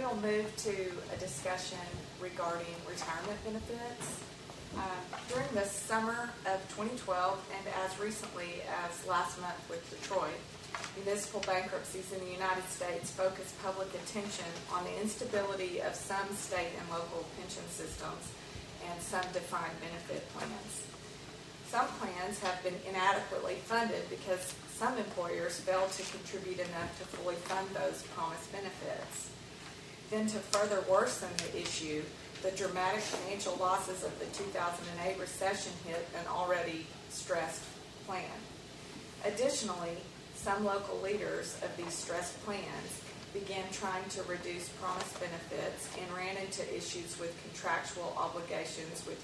will move to a discussion regarding retirement benefits. During the summer of 2012 and as recently as last month with Detroit, municipal bankruptcies in the United States focused public attention on the instability of some state and local pension systems and some defined benefit plans. Some plans have been inadequately funded because some employers failed to contribute enough to fully fund those promised benefits. Then to further worsen the issue, the dramatic financial losses of the 2008 recession hit an already stressed plan. Additionally, some local leaders of these stressed plans began trying to reduce promised benefits and ran into issues with contractual obligations with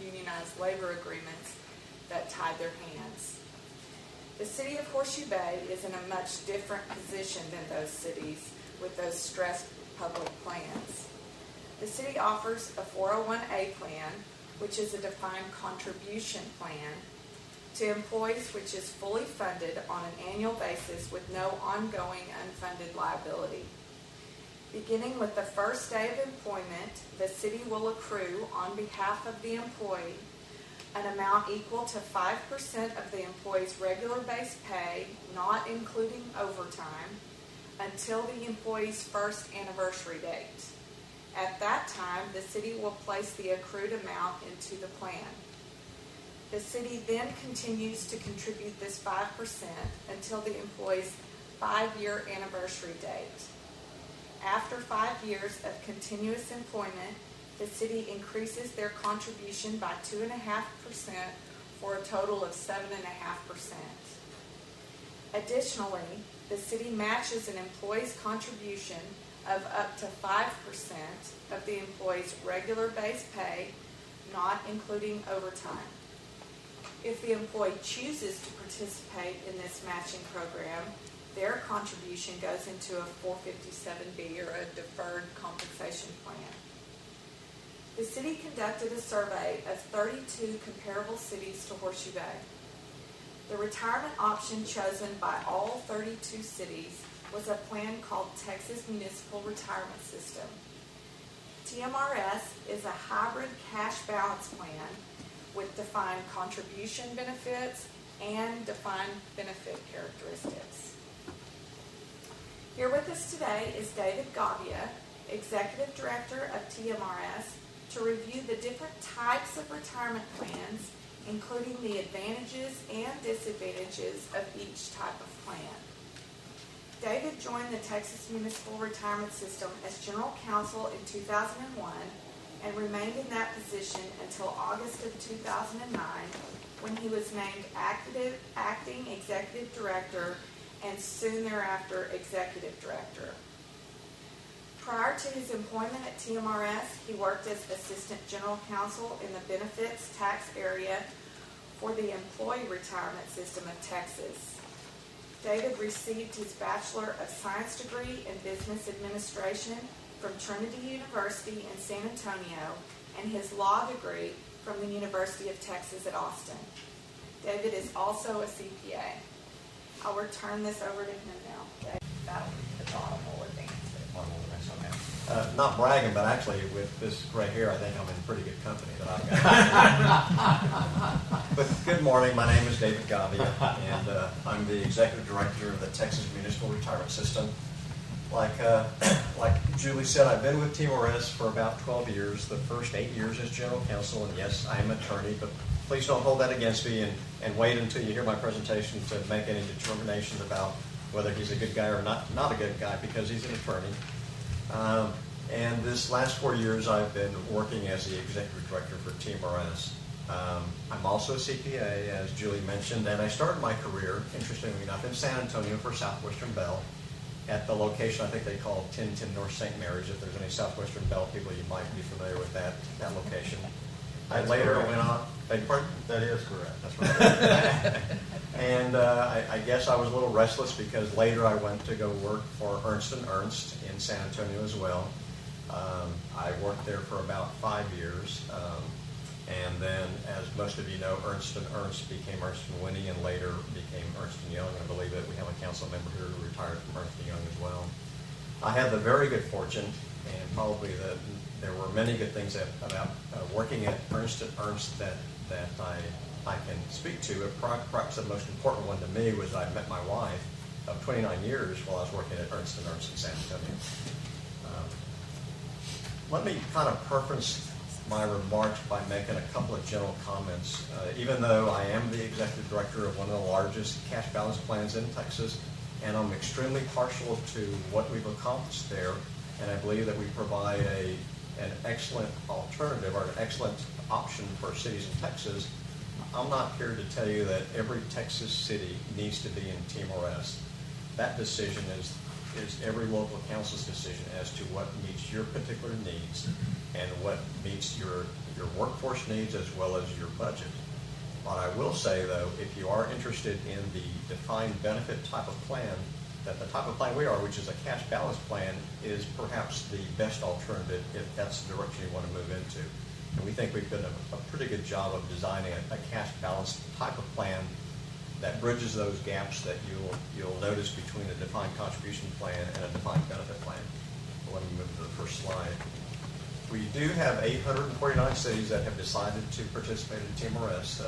unionized labor agreements that tied their hands. The city of Horseshoe Bay is in a much different position than those cities with those stressed public plans. The city offers a 401A plan, which is a defined contribution plan, to employees which is fully funded on an annual basis with no ongoing unfunded liability. Beginning with the first day of employment, the city will accrue on behalf of the employee an amount equal to 5% of the employee's regular base pay, not including overtime, until the employee's first anniversary date. At that time, the city will place the accrued amount into the plan. The city then continues to contribute this 5% until the employee's 5-year anniversary date. After 5 years of continuous employment, the city increases their contribution by 2.5% for a total of 7.5%. Additionally, the city matches an employee's contribution of up to 5% of the employee's regular base pay, not including overtime. If the employee chooses to participate in this matching program, their contribution goes into a 457B, or a deferred compensation plan. The city conducted a survey of 32 comparable cities to Horseshoe Bay. The retirement option chosen by all 32 cities was a plan called Texas Municipal Retirement System. TMRS is a hybrid cash balance plan with defined contribution benefits and defined benefit characteristics. Here with us today is David Gavia, Executive Director of TMRS, to review the different types of retirement plans, including the advantages and disadvantages of each type of plan. David joined the Texas Municipal Retirement System as General Counsel in 2001 and remained in that position until August of 2009, when he was named Acting Executive Director and soon thereafter Executive Director. Prior to his employment at TMRS, he worked as Assistant General Counsel in the Benefits Tax Area for the Employee Retirement System of Texas. David received his Bachelor of Science degree in Business Administration from Trinity University in San Antonio and his law degree from the University of Texas at Austin. David is also a CPA. I'll return this over to him now. David, that'll be the audible advance. Not bragging, but actually with this gray hair, I think I'm in pretty good company that I've got. But good morning, my name is David Gavia, and I'm the Executive Director of the Texas Municipal Retirement System. Like Julie said, I've been with TMRS for about 12 years, the first 8 years as General Counsel, and yes, I'm an attorney, but please don't hold that against me and wait until you hear my presentation to make any determinations about whether he's a good guy or not a good guy, because he's an attorney. And this last 4 years, I've been working as the Executive Director for TMRS. I'm also a CPA, as Julie mentioned, and I started my career, interestingly enough, in San Antonio for Southwestern Bell at the location I think they call 1010 North St. Mary's. If there's any Southwestern Bell people, you might be familiar with that location. That's later correct. went on. Beg your pardon? That is correct. That's right. And I guess I was a little restless because later I went to go work for Ernst & Ernst in San Antonio as well. I worked there for about 5 years. And then, as most of you know, Ernst & Ernst became Ernst & Winnie and later became Ernst & Young. I believe that we have a council member here who retired from Ernst & Young as well. I had the very good fortune and probably there were many good things about working at Ernst & Ernst that I can speak to. But perhaps the most important one to me was I met my wife of 29 years while I was working at Ernst & Ernst in San Antonio. Let me kind of preface my remarks by making a couple of general comments. Even though I am the executive director of one of the largest cash balance plans in Texas, and I'm extremely partial to what we've accomplished there, and I believe that we provide an excellent alternative or an excellent option for cities in Texas, I'm not here to tell you that every Texas city needs to be in TMRS. That decision is every local council's decision as to what meets your particular needs and what meets your workforce needs as well as your budget. But I will say, though, if you are interested in the defined benefit type of plan, that the type of plan we are, which is a cash balance plan, is perhaps the best alternative if that's the direction you want to move into. And we think we've done a pretty good job of designing a cash balance type of plan that bridges those gaps that you'll notice between a defined contribution plan and a defined benefit plan. Let me move to the first slide. We do have 849 cities that have decided to participate in TMRS.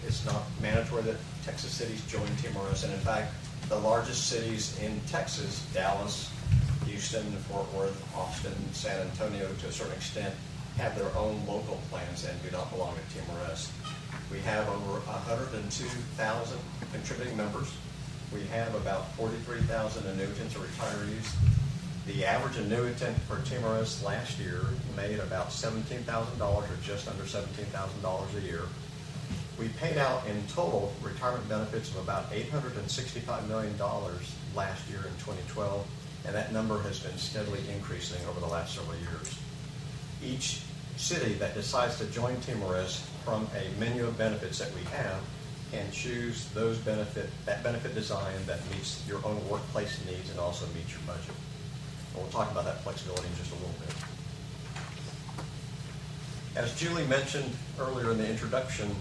It's not mandatory that Texas cities join TMRS, and in fact, the largest cities in Texas, Dallas, Houston, Fort Worth, Austin, San Antonio, to a certain extent, have their own local plans and do not belong to TMRS. We have over 102,000 contributing members. We have about 43,000 annuitants or retirees. The average annuitant for TMRS last year made about $17,000 or just under $17,000 a year. We paid out in total retirement benefits of about $865 million last year in 2012, and that number has been steadily increasing over the last several years. Each city that decides to join TMRS from a menu of benefits that we have can choose that benefit design that meets your own workplace needs and also meets your budget. And we'll talk about that flexibility in just a little bit. As Julie mentioned earlier in the introduction,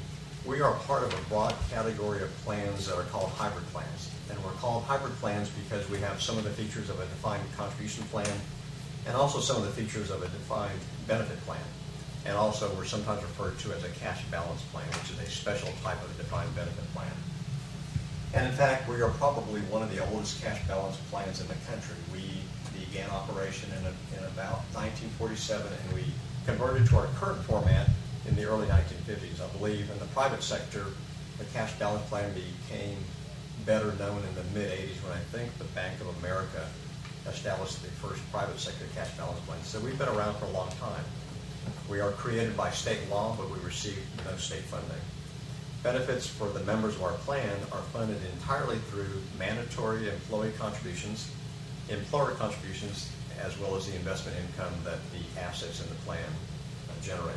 we are part of a broad category of plans that are called hybrid plans. And we're called hybrid plans because we have some of the features of a defined contribution plan and also some of the features of a defined benefit plan. And also we're sometimes referred to as a cash balance plan, which is a special type of defined benefit plan. And in fact, we are probably one of the oldest cash balance plans in the country. We began operation in about 1947, and we converted to our current format in the early 1950s. I believe in the private sector, the cash balance plan became better known in the mid-'80s when I think the Bank of America established the first private sector cash balance plan. So we've been around for a long time. We are created by state law, but we receive no state funding. Benefits for the members of our plan are funded entirely through mandatory employee contributions, employer contributions, as well as the investment income that the assets in the plan generate.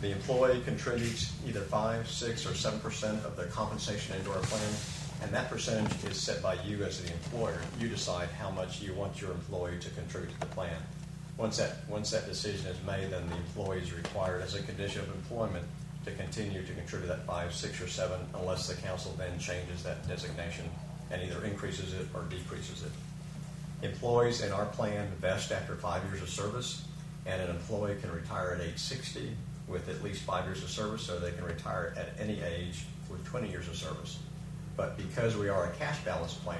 The employee contributes either 5, 6, or 7% of their compensation into our plan, and that percentage is set by you as the employer. You decide how much you want your employee to contribute to the plan. Once that decision is made, then the employee is required as a condition of employment to continue to contribute that 5, 6, or 7 unless the council then changes that designation and either increases it or decreases it. Employees in our plan vest after 5 years of service, and an employee can retire at age 60 with at least 5 years of service, so they can retire at any age with 20 years of service. But because we are a cash balance plan,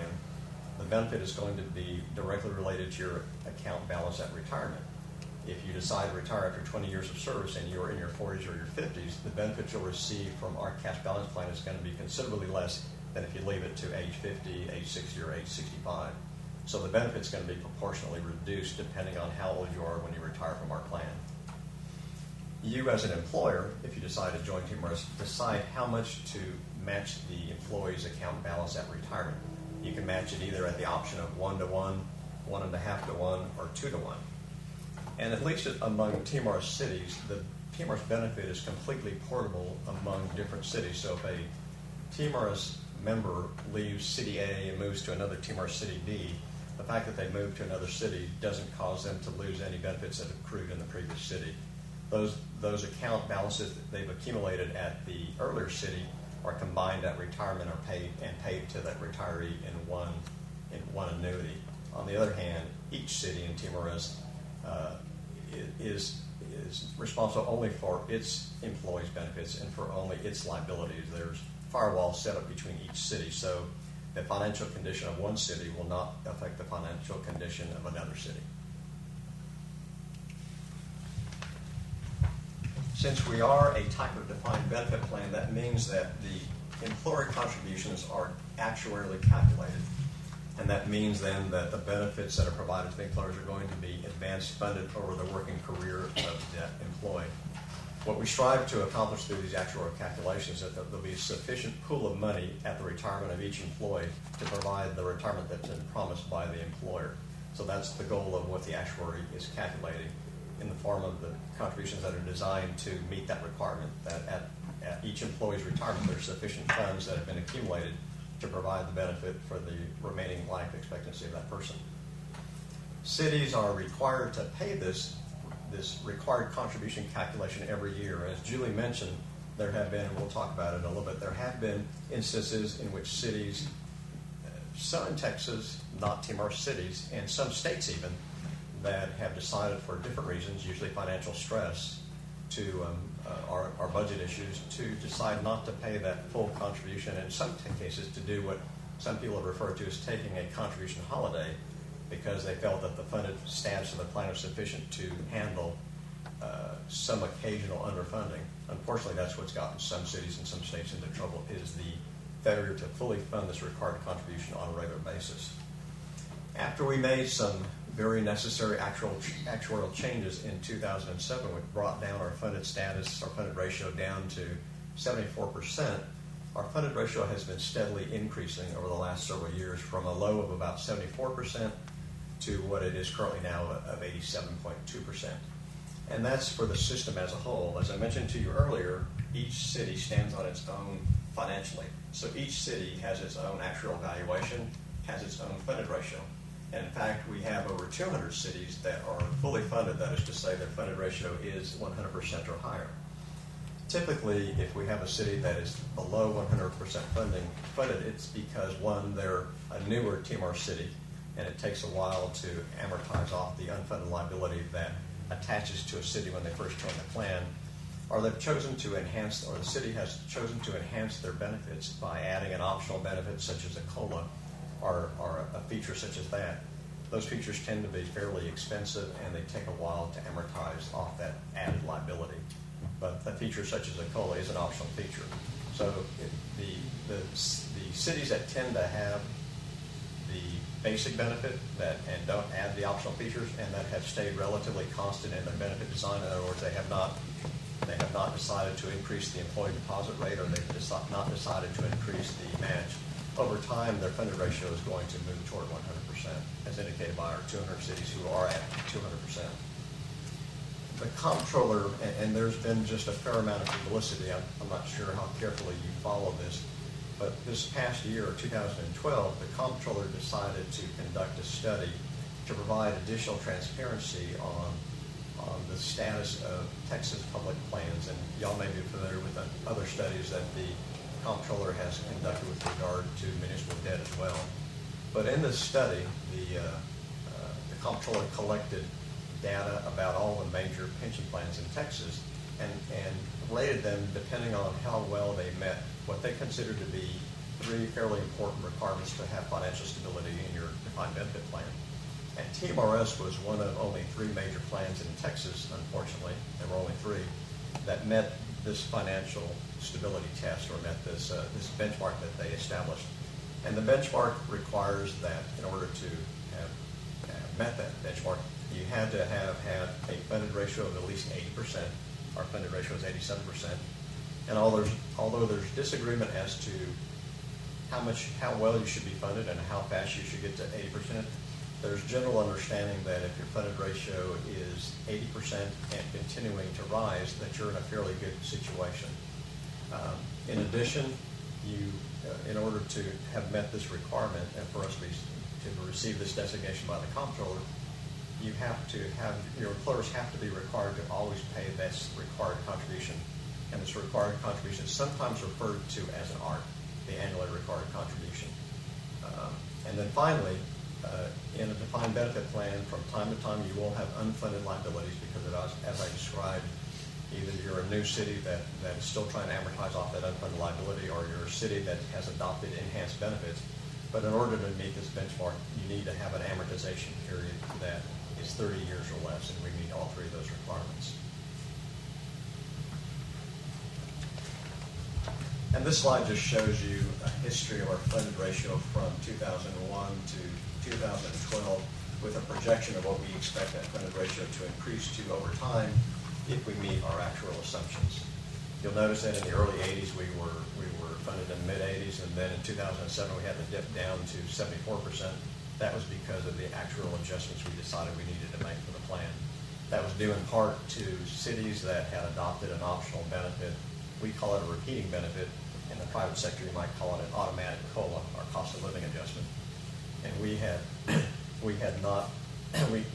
the benefit is going to be directly related to your account balance at retirement. If you decide to retire after 20 years of service and you're in your 40s or your 50s, the benefit you'll receive from our cash balance plan is going to be considerably less than if you leave it to age 50, age 60, or age 65. So the benefit's going to be proportionally reduced depending on how old you are when you retire from our plan. You as an employer, if you decide to join TMRS, decide how much to match the employee's account balance at retirement. You can match it either at the option of 1 to 1, 1.5 to 1, or 2 to 1. And at least among TMRS cities, the TMRS benefit is completely portable among different cities. So if a TMRS member leaves City A and moves to another TMRS City B, the fact that they move to another city doesn't cause them to lose any benefits that accrued in the previous city. Those account balances that they've accumulated at the earlier city are combined at retirement or paid to that retiree in one annuity. On the other hand, each city in TMRS is responsible only for its employees' benefits and for only its liabilities. There's firewalls set up between each city, so the financial condition of one city will not affect the financial condition of another city. Since we are a type of defined benefit plan, that means that the employer contributions are actuarially calculated. And that means then that the benefits that are provided to the employers are going to be advance funded over the working career of that employee. What we strive to accomplish through these actuarial calculations is that there'll be a sufficient pool of money at the retirement of each employee to provide the retirement that's been promised by the employer. So that's the goal of what the actuary is calculating in the form of the contributions that are designed to meet that requirement, that at each employee's retirement there's sufficient funds that have been accumulated to provide the benefit for the remaining life expectancy of that person. Cities are required to pay this required contribution calculation every year. As Julie mentioned, there have been, and we'll talk about it in a little bit, there have been instances in which cities, some in Texas, not TMR cities, and some states even, that have decided for different reasons, usually financial stress, to our budget issues, to decide not to pay that full contribution, and in some cases to do what some people have referred to as taking a contribution holiday, because they felt that the funded status of the plan was sufficient to handle some occasional underfunding. Unfortunately, that's what's gotten some cities and some states into trouble, is the failure to fully fund this required contribution on a regular basis. After we made some very necessary actuarial changes in 2007, which brought down our funded status, our funded ratio down to 74%. Our funded ratio has been steadily increasing over the last several years from a low of about 74% to what it is currently now of 87.2%. And that's for the system as a whole. As I mentioned to you earlier, each city stands on its own financially. So each city has its own actuarial valuation, has its own funded ratio. And in fact, we have over 200 cities that are fully funded. That is to say, their funded ratio is 100% or higher. Typically, if we have a city that is below 100% funded, it's because, one, they're a newer TMR city, and it takes a while to amortize off the unfunded liability that attaches to a city when they first join the plan, or they've chosen to enhance, or the city has chosen to enhance their benefits by adding an optional benefit such as a COLA, or a feature such as that. Those features tend to be fairly expensive, and they take a while to amortize off that added liability. But a feature such as a COLA is an optional feature. So the cities that tend to have the basic benefit and don't add the optional features, and that have stayed relatively constant in their benefit design, in other words, they have not decided to increase the employee deposit rate, or they've not decided to increase the match. Over time, their funded ratio is going to move toward 100%, as indicated by our 200 cities who are at 200%. The comptroller, and there's been just a fair amount of publicity, I'm not sure how carefully you follow this, but this past year, 2012, the comptroller decided to conduct a study to provide additional transparency on the status of Texas public plans. And y'all may be familiar with the other studies that the comptroller has conducted with regard to municipal debt as well. But in this study, the comptroller collected data about all the major pension plans in Texas and rated them depending on how well they met what they considered to be three fairly important requirements to have financial stability in your defined benefit plan. And TMRS was one of only three major plans in Texas, unfortunately. There were only three that met this financial stability test, or met this benchmark that they established. And the benchmark requires that in order to have met that benchmark, you had to have had a funded ratio of at least 80%. Our funded ratio is 87%. And although there's disagreement as to how well you should be funded and how fast you should get to 80%, there's general understanding that if your funded ratio is 80% and continuing to rise, that you're in a fairly good situation. In addition, in order to have met this requirement and for us to receive this designation by the comptroller, your employers have to be required to always pay this required contribution. And this required contribution is sometimes referred to as an ARC, the annually required contribution. And then finally, In a defined benefit plan, from time to time, you will have unfunded liabilities because as I described, either you're a new city that is still trying to amortize off that unfunded liability, or you're a city that has adopted enhanced benefits. But in order to meet this benchmark, you need to have an amortization period that is 30 years or less, and we meet all three of those requirements. And this slide just shows you a history of our funded ratio from 2001 to 2012, with a projection of what we expect that funded ratio to increase to over time if we meet our actual assumptions. You'll notice that in the early 80s we were funded in the mid 80s, and then in 2007 we had to dip down to 74%. That was because of the actual adjustments we decided we needed to make for the plan. That was due in part to cities that had adopted an optional benefit. We call it a repeating benefit. In the private sector, you might call it an automatic COLA, or cost of living adjustment. And we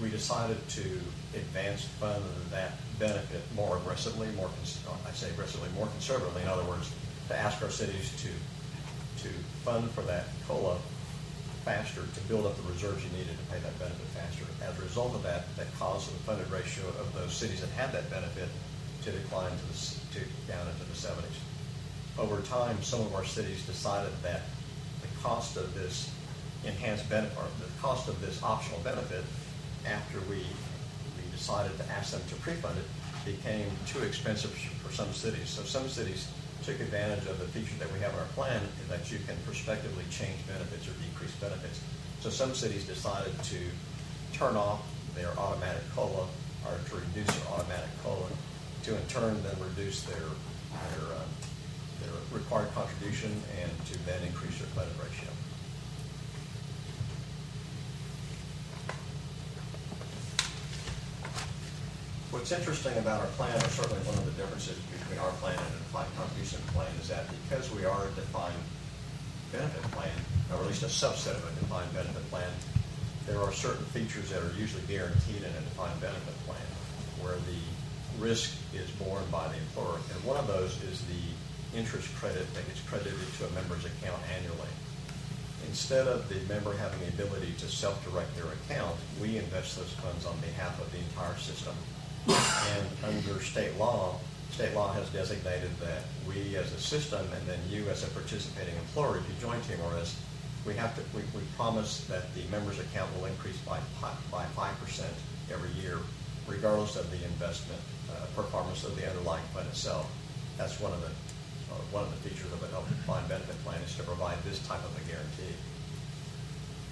decided to advance fund that benefit more aggressively, more conservatively. In other words, to ask our cities to fund for that COLA faster, to build up the reserves you needed to pay that benefit faster. As a result of that, that caused the funded ratio of those cities that had that benefit to decline down into the 70s. Over time, some of our cities decided that the cost of this enhanced benefit, or the cost of this optional benefit, after we decided to ask them to pre-fund it, became too expensive for some cities. So some cities took advantage of the feature that we have in our plan, that you can prospectively change benefits or decrease benefits. So some cities decided to turn off their automatic COLA, or to reduce their automatic COLA, to in turn then reduce their required contribution, and to then increase their funded ratio. What's interesting about our plan, or certainly one of the differences between our plan and a defined contribution plan, is that because we are a defined benefit plan, or at least a subset of a defined benefit plan, there are certain features that are usually guaranteed in a defined benefit plan, where the risk is borne by the employer. And one of those is the interest credit that gets credited to a member's account annually. Instead of the member having the ability to self-direct their account, we invest those funds on behalf of the entire system. And under state law has designated that we as a system, and then you as a participating employer, if you join TMRS, we promise that the member's account will increase by 5% every year, regardless of the investment performance of the underlying fund itself. That's one of the features of a defined benefit plan, is to provide this type of a guarantee.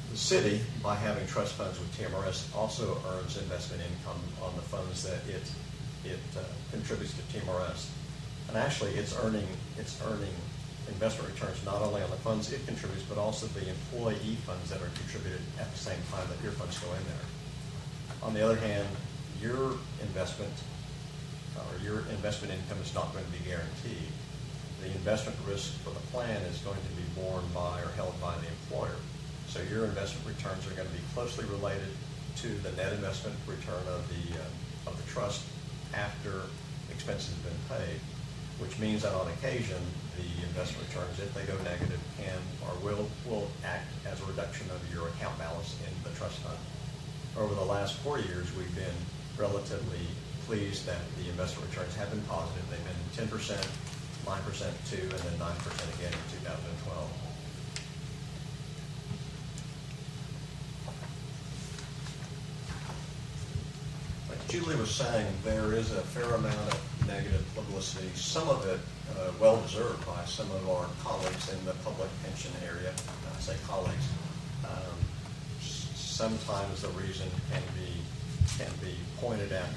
The city, by having trust funds with TMRS, also earns investment income on the funds that it contributes to TMRS. And actually, it's earning investment returns not only on the funds it contributes, but also the employee funds that are contributed at the same time that your funds go in there. On the other hand, your investment income is not going to be guaranteed. The investment risk for the plan is going to be borne by or held by the employer. So your investment returns are going to be closely related to the net investment return of the trust after expenses have been paid, which means that on occasion the investment returns, if they go negative, can or will act as a reduction of your account balance in the trust fund. Over the last 4 years, we've been relatively pleased that the investment returns have been positive. They've been 10%, 9% too, and then 9% again in 2012. Julie was saying, there is a fair amount of negative publicity, some of it well-deserved by some of our colleagues in the public pension area. I say colleagues. Sometimes the reason can be pointed at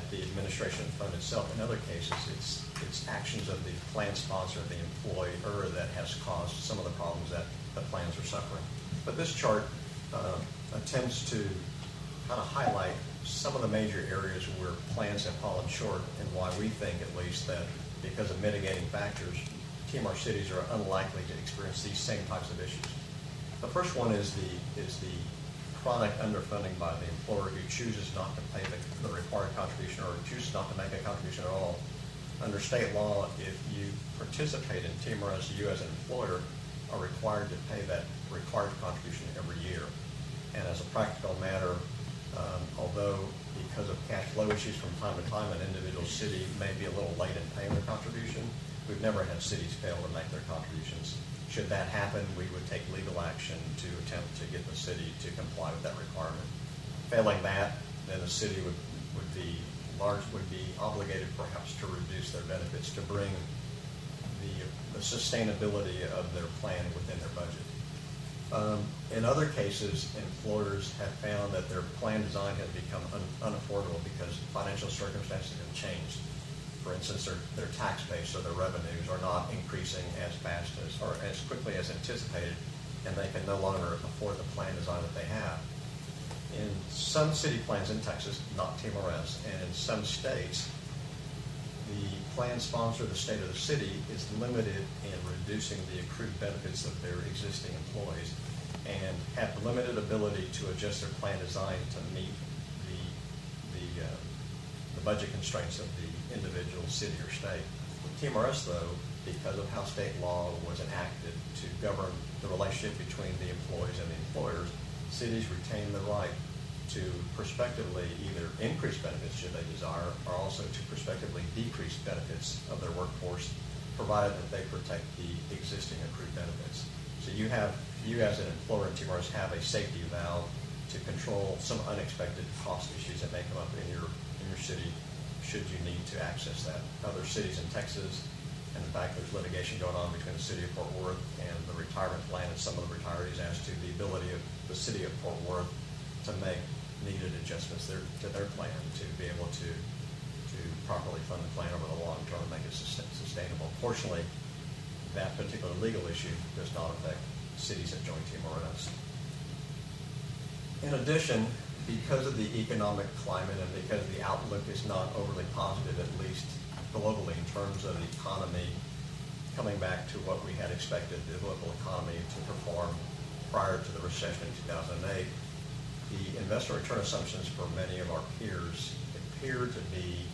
the administration fund itself. In other cases, it's actions of the plan sponsor, the employer, that has caused some of the problems that the plans are suffering. But this chart attempts to kind of highlight some of the major areas where plans have fallen short, and why we think, at least, that because of mitigating factors, TMR cities are unlikely to experience these same types of issues. The first one is the chronic underfunding by the employer who chooses not to pay the required contribution, or chooses not to make a contribution at all. Under state law, if you participate in TMRS, you as an employer are required to pay that required contribution every year. And as a practical matter, although because of cash flow issues from time to time, an individual city may be a little late in paying their contribution, we've never had cities fail to make their contributions. Should that happen, we would take legal action to attempt to get the city to comply with that requirement. Failing that, then the city would be obligated perhaps to reduce their benefits to bring the sustainability of their plan within their budget. In other cases, employers have found that their plan design has become unaffordable because financial circumstances have changed. For instance, their tax base or their revenues are not increasing as fast as or as quickly as anticipated, and they can no longer afford the plan design that they have. In some city plans in Texas, not TMRS, and in some states, the plan sponsor, the state or the city, is limited in reducing the accrued benefits of their existing employees and have limited ability to adjust their plan design to meet the budget constraints of the individual city or state. With TMRS, though, because of how state law was enacted to govern the relationship between the employees and the employers, cities retain the right to prospectively either increase benefits should they desire, or also to prospectively decrease benefits of their workforce, provided that they protect the existing accrued benefits. So you as an employer in TMRS have a safety valve to control some unexpected cost issues that may come up in your city should you need to access that. Other cities in Texas, and in fact there's litigation going on between the city of Fort Worth and the retirement plan and some of the retirees as to the ability of the city of Fort Worth to make needed adjustments to their plan to be able to properly fund the plan over the long term and make it sustainable. Fortunately, that particular legal issue does not affect cities that join TMRS. In addition, because of the economic climate and because the outlook is not overly positive, at least globally, in terms of the economy coming back to what we had expected the global economy to perform prior to the recession in 2008, the investment return assumptions for many of our peers appear to be,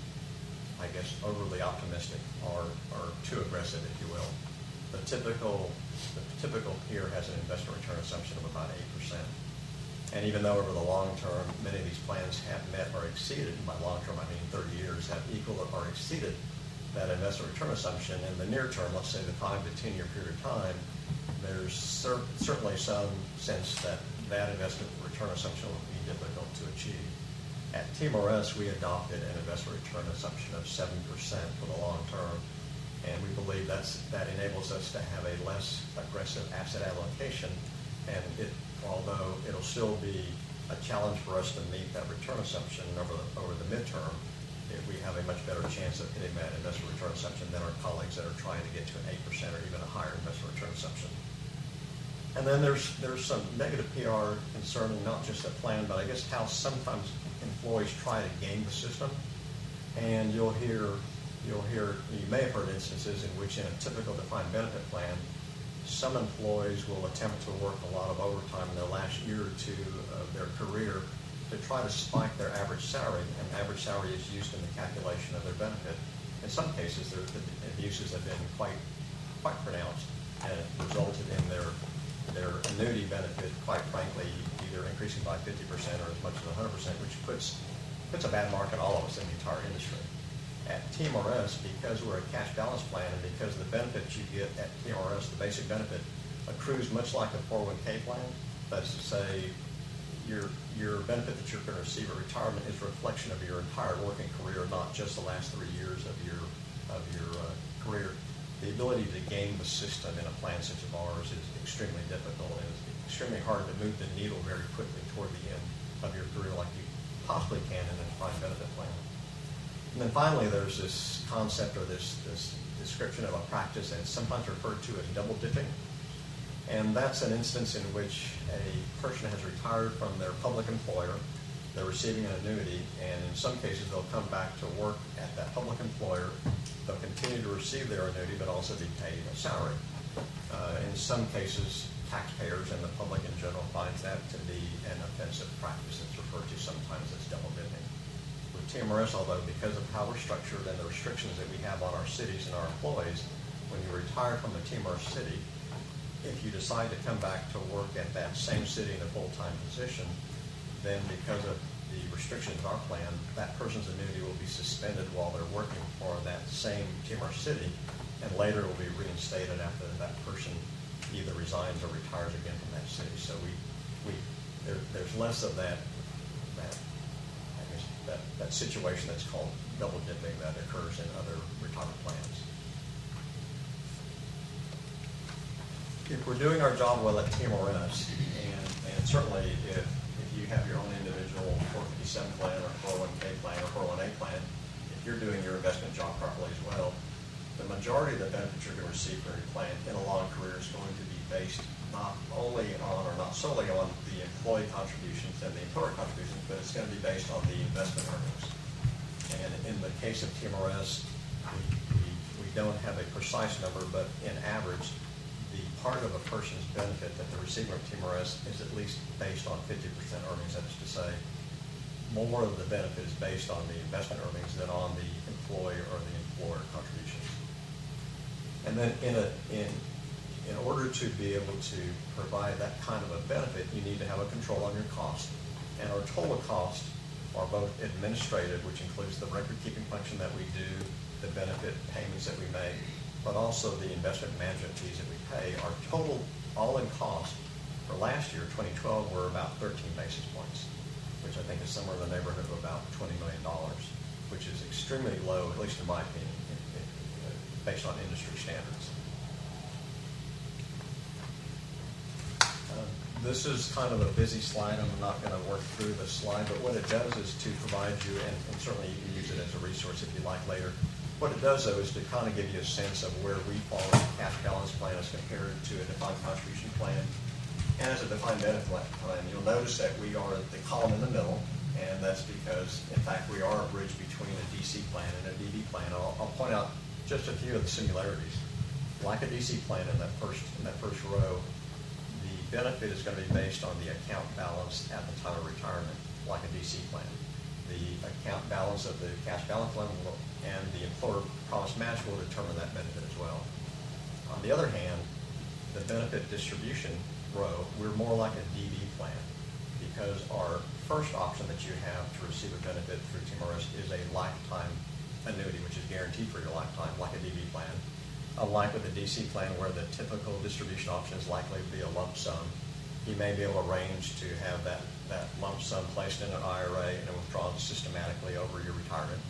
I guess, overly optimistic or too aggressive, if you will. The typical peer has an investment return assumption of about 8%. And even though over the long term, many of these plans have met or exceeded, by long term I mean 30 years, have equaled or exceeded that investment return assumption, in the near term, let's say the 5 to 10 year period of time, there's certainly some sense that investment return assumption will be difficult to achieve. At TMRS, we adopted an investment return assumption of 7% for the long term, and we believe that enables us to have a less aggressive asset allocation, and although it'll still be a challenge for us to meet that return assumption over the midterm, we have a much better chance of hitting that investment return assumption than our colleagues that are trying to get to an 8% or even a higher investment return assumption. And then there's some negative PR concerning not just the plan, but I guess how sometimes employees try to game the system. And you may have heard instances in which in a typical defined benefit plan, some employees will attempt to work a lot of overtime in their last year or two of their career to try to spike their average salary, and average salary is used in the calculation of their benefit. In some cases, the abuses have been quite pronounced, and it resulted in their annuity benefit, quite frankly, either increasing by 50% or as much as 100%, which puts a bad mark on all of us in the entire industry. At TMRS, because we're a cash balance plan and because the benefits you get at TMRS, the basic benefit, accrues much like a 401k plan, that's to say your benefit that you're going to receive at retirement is a reflection of your entire working career, not just the last 3 years of your career. The ability to game the system in a plan such as ours is extremely difficult, and it's extremely hard to move the needle very quickly toward the end of your career like you possibly can in a defined benefit plan. And then finally, there's this concept or this description of a practice, and it's sometimes referred to as double dipping. And that's an instance in which a person has retired from their public employer, they're receiving an annuity, and in some cases they'll come back to work at that public employer. They'll continue to receive their annuity, but also be paid a salary. In some cases, taxpayers and the public in general finds that to be an offensive practice. It's referred to sometimes as double dipping. With TMRS, although because of how we're structured and the restrictions that we have on our cities and our employees, when you retire from the TMRS city, if you decide to come back to work at that same city in a full-time position, then because of the restrictions in our plan, that person's annuity will be suspended while they're working for that same TMR city, and later will be reinstated after that person either resigns or retires again from that city. So there's less of that situation that's called double dipping that occurs in other retirement plans. If we're doing our job well at TMRS, and certainly if you have your own individual 457 plan or 401k plan or 401a plan, if you're doing your investment job properly as well, the majority of the benefits you're going to receive from your plan in a long career is going to be based not only on or not solely on the employee contributions and the employer contributions, but it's going to be based on the investment earnings. And in the case of TMRS, we don't have a precise number, but in average, the part of a person's benefit that they're receiving from TMRS is at least based on 50% earnings. That is to say, more of the benefit is based on the investment earnings than on the employee or the employer contributions. And then in order to be able to provide that kind of a benefit, you need to have a control on your cost. And our total costs are both administrative, which includes the record-keeping function that we do, the benefit payments that we make, but also the investment management fees that we pay. Our total all-in cost for last year, 2012, were about 13 basis points, which I think is somewhere in the neighborhood of about $20 million, which is extremely low, at least in my opinion, based on industry standards. This is kind of a busy slide. I'm not going to work through the slide, but what it does is to provide you, and certainly you can use it as a resource if you like later. What it does, though, is to kind of give you a sense of where we fall in the cash balance plan as compared to a defined contribution plan. And as a defined benefit plan, you'll notice that we are the column in the middle, and that's because, in fact, we are a bridge between a DC plan and a DB plan. I'll point out just a few of the similarities. Like a DC plan in that first row, the benefit is going to be based on the account balance at the time of retirement, like a DC plan. The account balance of the cash balance level and the employer promise match will determine that benefit as well. On the other hand, the benefit distribution row, we're more like a DB plan because our first option that you have to receive a benefit through TMRS is a lifetime annuity, which is guaranteed for your lifetime, like a DB plan. Unlike with a DC plan where the typical distribution option is likely to be a lump sum, you may be able to arrange to have that lump sum placed in an IRA and withdrawn systematically over your retirement.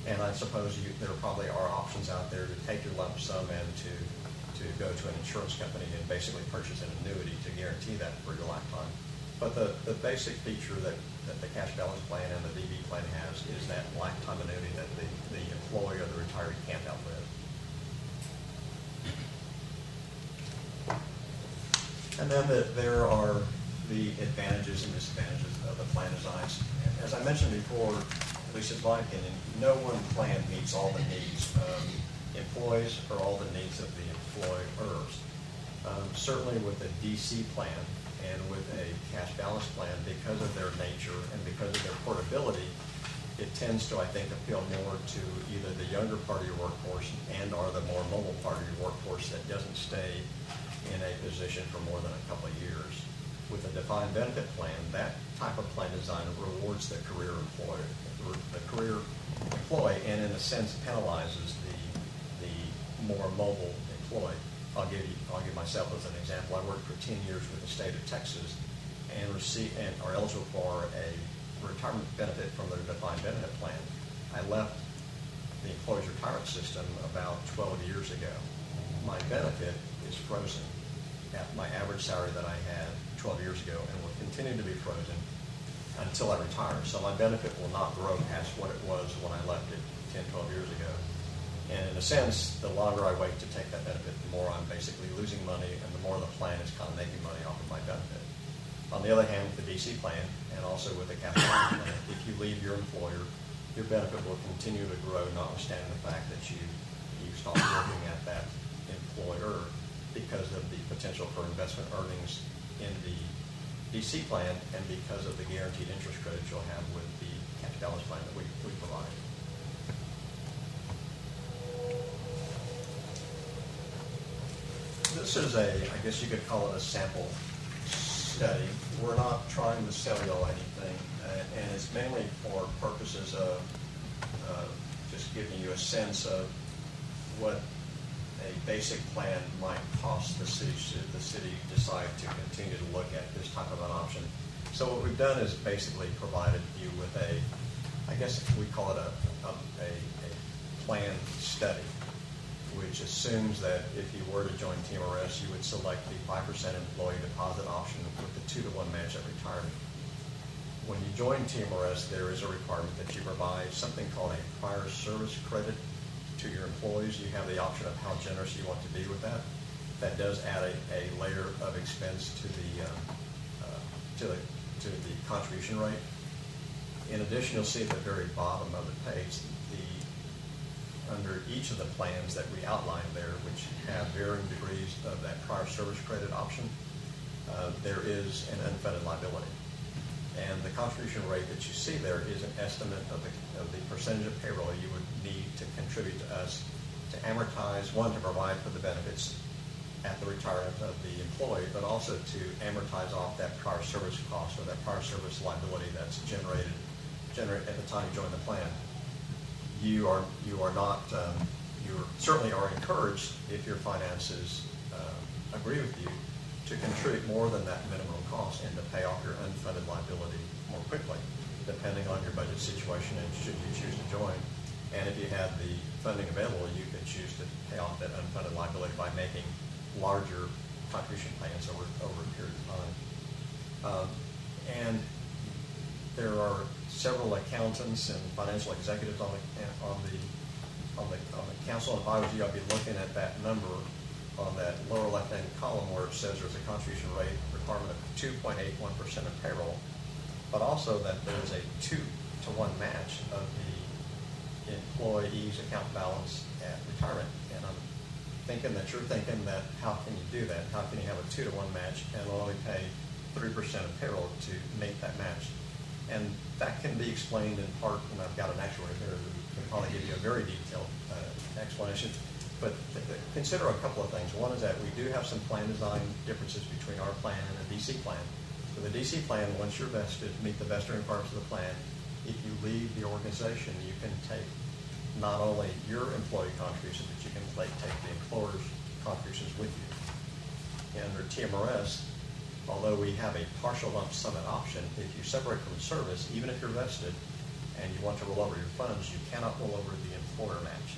And I suppose there probably are options out there to take your lump sum and to go to an insurance company and basically purchase an annuity to guarantee that for your lifetime. But the basic feature that the cash balance plan and the DB plan has is that lifetime annuity that the employee or the retiree can't outlive. And then there are the advantages and disadvantages of the plan designs. As I mentioned before, at least in my opinion, no one plan meets all the needs of employees or all the needs of the employers. Certainly with a DC plan and with a cash balance plan, because of their nature and because of their portability, it tends to, I think, appeal more to either the younger part of your workforce and or the more mobile part of your workforce that doesn't stay in a position for more than a couple of years. With a defined benefit plan, that type of plan design rewards the career employee, and in a sense penalizes the more mobile employee. I'll give myself as an example. I worked for 10 years with the state of Texas and are eligible for a retirement benefit from their defined benefit plan. I left the employee's retirement system about 12 years ago. My benefit is frozen at my average salary that I had 12 years ago and will continue to be frozen until I retire. So my benefit will not grow past what it was when I left it 10, 12 years ago. And in a sense, the longer I wait to take that benefit, the more I'm basically losing money and the more the plan is kind of making money off of my benefit. On the other hand, with the DC plan and also with the cash balance plan, if you leave your employer, your benefit will continue to grow, notwithstanding the fact that you stop working at that employer because of the potential for investment earnings in the DC plan and because of the guaranteed interest credits you'll have with the cash balance plan that we provide. This is I guess you could call it a sample study. We're not trying to sell you anything, and it's mainly for purposes of just giving you a sense of what a basic plan might cost the city should the city decide to continue to look at this type of an option. So what we've done is basically provided you with I guess we call it a plan study, which assumes that if you were to join TMRS, you would select the 5% employee deposit option with the 2-to-1 match at retirement. When you join TMRS, there is a requirement that you provide something called a prior service credit to your employees. You have the option of how generous you want to be with that. That does add a layer of expense to the contribution rate. In addition, you'll see at the very bottom of the page, under each of the plans that we outlined there, which have varying degrees of that prior service credit option, there is an unfunded liability. And the contribution rate that you see there is an estimate of the percentage of payroll you would need to contribute to us to amortize, one, to provide for the benefits at the retirement of the employee, but also to amortize off that prior service cost or that prior service liability that's generated at the time you join the plan. You certainly are encouraged, if your finances agree with you, to contribute more than that minimum cost and to pay off your unfunded liability more quickly, depending on your budget situation and should you choose to join. And if you had the funding available, you could choose to pay off that unfunded liability by making larger contribution plans over a period of time. And there are several accountants and financial executives on the council. If I was you, I'd be looking at that number on that lower left-hand column where it says there's a contribution rate requirement of 2.81% of payroll, but also that there's a 2-to-1 match of the employee's account balance at retirement. And I'm thinking that you're thinking that how can you do that? How can you have a 2-to-1 match and only pay 3% of payroll to make that match? And that can be explained in part, and I've got an actuary here who can probably give you a very detailed explanation. But consider a couple of things. One is that we do have some plan design differences between our plan and a DC plan. So the DC plan, once you're vested, meet the vesting requirements of the plan, if you leave the organization, you can take not only your employee contributions, but you can take the employer's contributions with you. And under TMRS, although we have a partial lump sum option, if you separate from service, even if you're vested and you want to roll over your funds, you cannot roll over the employer match.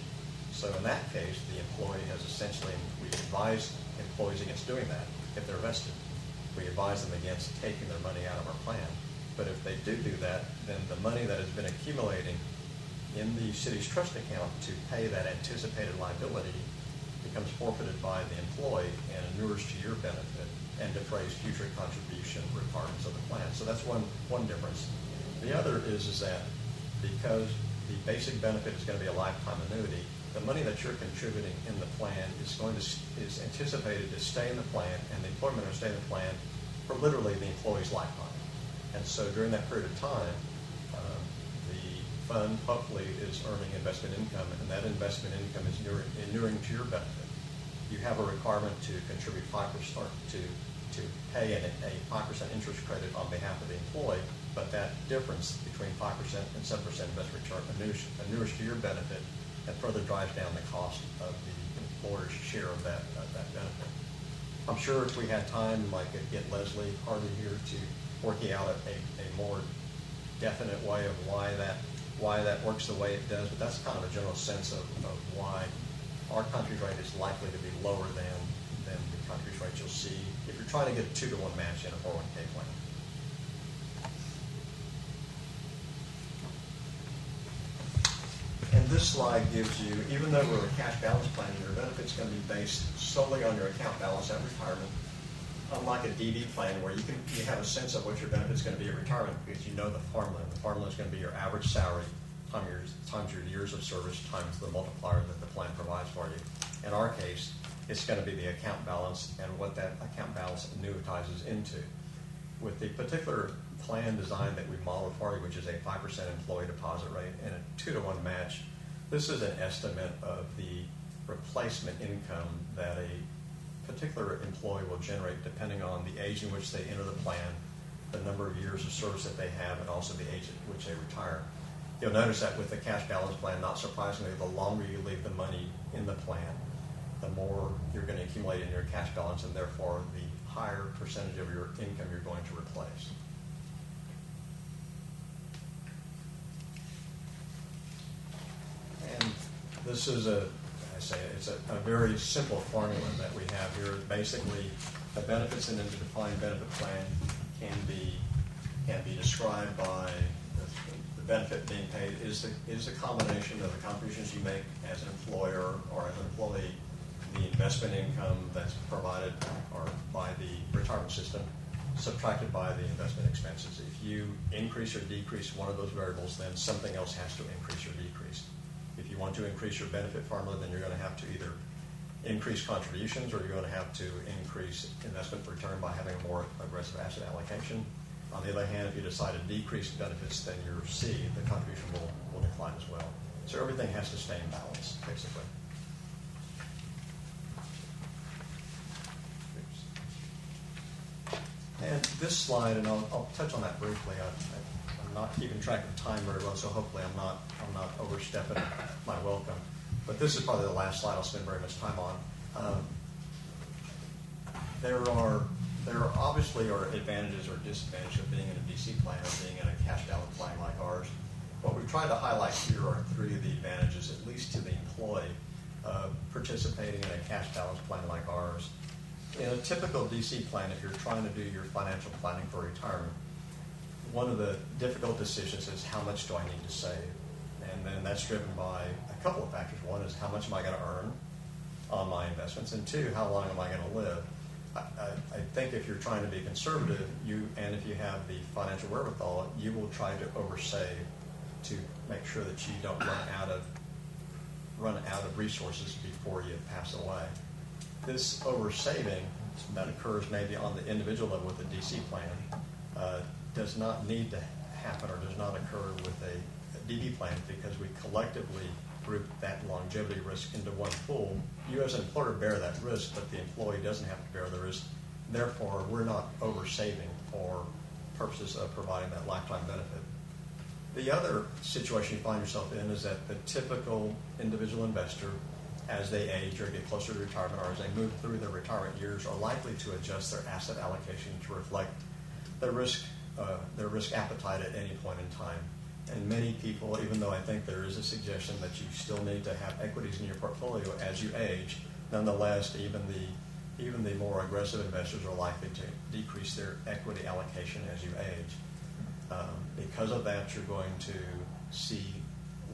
So in that case, the employee has essentially, we advise employees against doing that if they're vested. We advise them against taking their money out of our plan. But if they do that, then the money that has been accumulating in the city's trust account to pay that anticipated liability becomes forfeited by the employee and inures to your benefit and defrays future contribution requirements of the plan. So that's one difference. The other is that because the basic benefit is going to be a lifetime annuity, the money that you're contributing in the plan is anticipated to stay in the plan, and the employment will stay in the plan for literally the employee's lifetime. And so during that period of time, the fund hopefully is earning investment income, and that investment income is inuring to your benefit. You have a requirement to contribute 5% to pay a 5% interest credit on behalf of the employee, but that difference between 5% and 7% investment return inures to your benefit and further drives down the cost of the employer's share of that benefit. I'm sure if we had time, I could get Leslie Hardy here to work you out a more definite way of why that works the way it does, but that's kind of a general sense of why our contribution rate is likely to be lower than the contribution rate you'll see if you're trying to get a 2-to-1 match in a 401k plan. And this slide gives you, even though we're a cash balance plan, your benefit's going to be based solely on your account balance at retirement, unlike a DB plan where you have a sense of what your benefit's going to be at retirement because you know the formula. The formula is going to be your average salary times your years of service times the multiplier that the plan provides for you. In our case, it's going to be the account balance and what that account balance annuitizes into. With the particular plan design that we modeled for you, which is a 5% employee deposit rate and a 2-to-1 match, this is an estimate of the replacement income that a particular employee will generate depending on the age in which they enter the plan, the number of years of service that they have, and also the age at which they retire. You'll notice that with the cash balance plan, not surprisingly, the longer you leave the money in the plan, the more you're going to accumulate in your cash balance, and therefore the higher percentage of your income you're going to replace. And this is it's a very simple formula that we have here. Basically, the benefits in a defined benefit plan can be described by the benefit being paid is a combination of the contributions you make as an employer or as an employee, the investment income that's provided or by the retirement system, subtracted by the investment expenses. If you increase or decrease one of those variables, then something else has to increase or decrease. If you want to increase your benefit formula, then you're going to have to either increase contributions or you're going to have to increase investment return by having a more aggressive asset allocation. On the other hand, if you decide to decrease benefits, then your C, the contribution will decline as well. So everything has to stay in balance, basically. And this slide, and I'll touch on that briefly. I'm not keeping track of time very well, so hopefully I'm not overstepping my welcome. But this is probably the last slide I'll spend very much time on. There obviously are advantages or disadvantages of being in a DC plan or being in a cash balance plan like ours. What we've tried to highlight here are three of the advantages, at least to the employee, of participating in a cash balance plan like ours. In a typical DC plan, if you're trying to do your financial planning for retirement, one of the difficult decisions is how much do I need to save? And then that's driven by a couple of factors. One is how much am I going to earn on my investments? And two, how long am I going to live? I think if you're trying to be conservative, and if you have the financial wherewithal, you will try to oversave to make sure that you don't run out of resources before you pass away. This oversaving that occurs maybe on the individual level with a DC plan does not need to happen or does not occur with a DB plan because we collectively group that longevity risk into one pool. You as an employer bear that risk, but the employee doesn't have to bear the risk. Therefore, we're not oversaving for purposes of providing that lifetime benefit. The other situation you find yourself in is that the typical individual investor, as they age or get closer to retirement or as they move through their retirement years, are likely to adjust their asset allocation to reflect their risk appetite at any point in time. And many people, even though I think there is a suggestion that you still need to have equities in your portfolio as you age, nonetheless, even the more aggressive investors are likely to decrease their equity allocation as you age. Because of that, you're going to see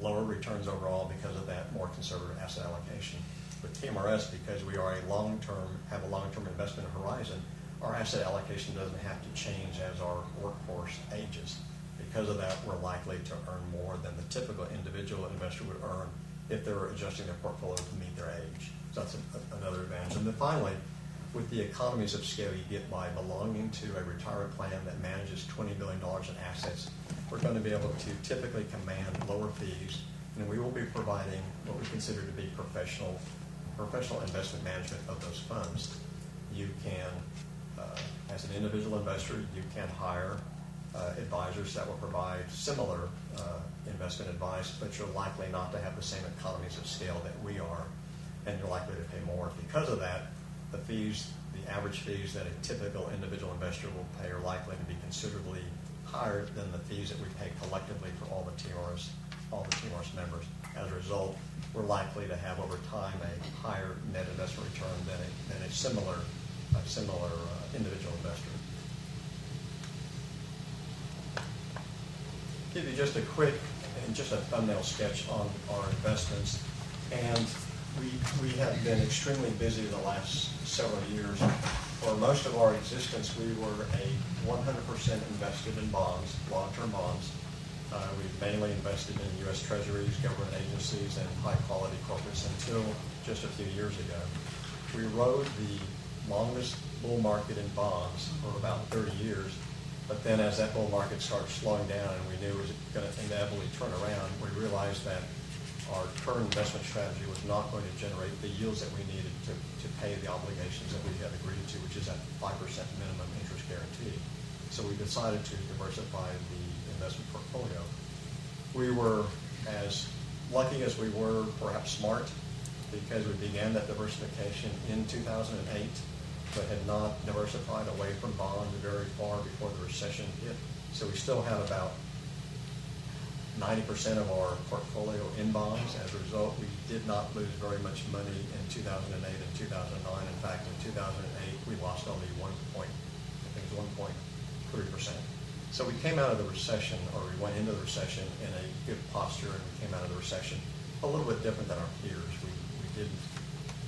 lower returns overall because of that more conservative asset allocation. With TMRS, because we are have a long-term investment horizon, our asset allocation doesn't have to change as our workforce ages. Because of that, we're likely to earn more than the typical individual investor would earn if they were adjusting their portfolio to meet their age. So that's another advantage. And then finally, with the economies of scale you get by belonging to a retirement plan that manages $20 billion in assets, we're going to be able to typically command lower fees, and we will be providing what we consider to be professional investment management of those funds. You can, as an individual investor, you can hire advisors that will provide similar investment advice, but you're likely not to have the same economies of scale that we are, and you're likely to pay more. Because of that, the average fees that a typical individual investor will pay are likely to be considerably higher than the fees that we pay collectively for all the TMRS members. As a result, we're likely to have over time a higher net investment return than a similar individual investor. Give you just a quick and just a thumbnail sketch on our investments. And we have been extremely busy the last several years. For most of our existence, we were a 100% invested in bonds, long-term bonds. We've mainly invested in U.S. Treasuries, government agencies, and high-quality corporates until just a few years ago. We rode the longest bull market in bonds for about 30 years. But then as that bull market started slowing down and we knew it was going to inevitably turn around, we realized that our current investment strategy was not going to generate the yields that we needed to pay the obligations that we had agreed to, which is that 5% minimum interest guarantee. So we decided to diversify the investment portfolio. We were as lucky as we were perhaps smart, because we began that diversification in 2008, but had not diversified away from bonds very far before the recession hit. So we still had about 90% of our portfolio in bonds. As a result, we did not lose very much money in 2008 and 2009. In fact, in 2008, we lost only 1.3%. So we came out of the recession, or we went into the recession in a good posture, and we came out of the recession a little bit different than our peers. We didn't